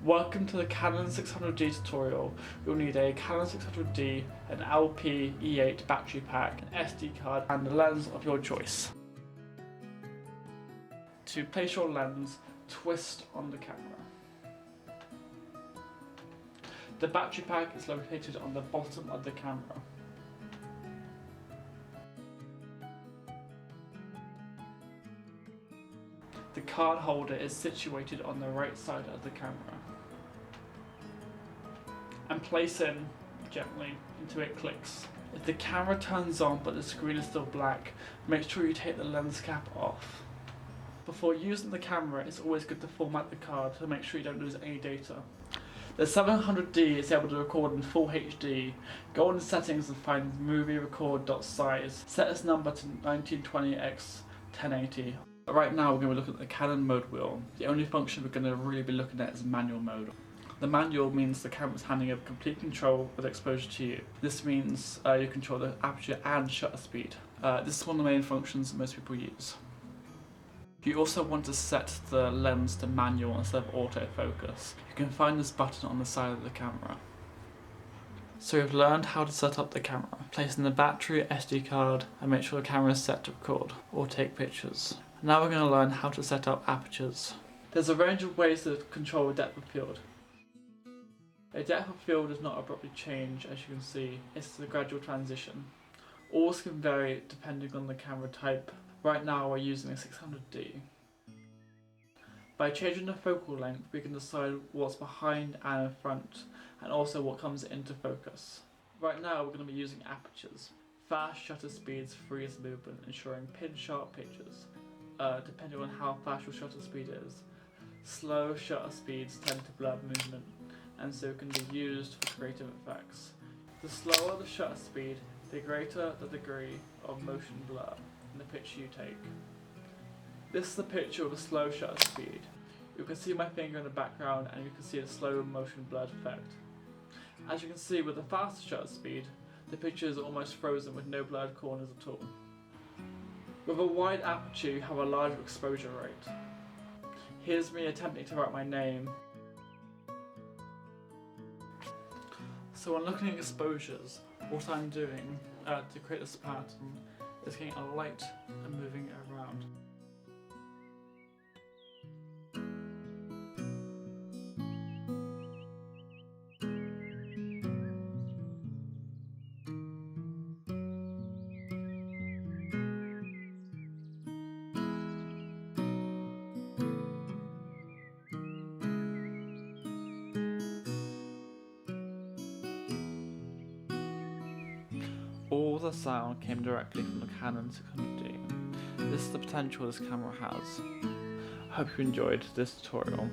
Welcome to the Canon 600D tutorial. You'll need a Canon 600D, an LP-E8 battery pack, an SD card and a lens of your choice. To place your lens, twist on the camera. The battery pack is located on the bottom of the camera. The card holder is situated on the right side of the camera. And place in gently until it clicks. If the camera turns on but the screen is still black, make sure you take the lens cap off. Before using the camera, it's always good to format the card to make sure you don't lose any data. The 700D is able to record in full HD. Go on the settings and find movie record.size. Set its number to 1920x1080. Right now we're going to look at the Canon mode wheel. The only function we're going to really be looking at is manual mode. The manual means the camera is handing over complete control of exposure to you. This means you control the aperture and shutter speed. This is one of the main functions most people use. You also want to set the lens to manual instead of autofocus. You can find this button on the side of the camera. So we've learned how to set up the camera. Place in the battery, SD card, and make sure the camera is set to record or take pictures. Now we're going to learn how to set up apertures. There's a range of ways to control a depth of field. A depth of field does not abruptly change, as you can see, it's a gradual transition. All can vary depending on the camera type. Right now we're using a 600D. By changing the focal length we can decide what's behind and in front, and also what comes into focus. Right now we're going to be using apertures. Fast shutter speeds freeze movement, ensuring pin-sharp pictures, depending on how fast your shutter speed is. Slow shutter speeds tend to blur movement, and so can be used for creative effects. The slower the shutter speed, the greater the degree of motion blur in the picture you take. This is the picture with a slow shutter speed. You can see my finger in the background and you can see a slow motion blurred effect. As you can see, with a faster shutter speed, the picture is almost frozen with no blurred corners at all. With a wide aperture you have a larger exposure rate. Here's me attempting to write my name. So when looking at exposures, what I'm doing to create this pattern is getting a light and moving it around. All the sound came directly from the Canon 600D. This is the potential this camera has. I hope you enjoyed this tutorial.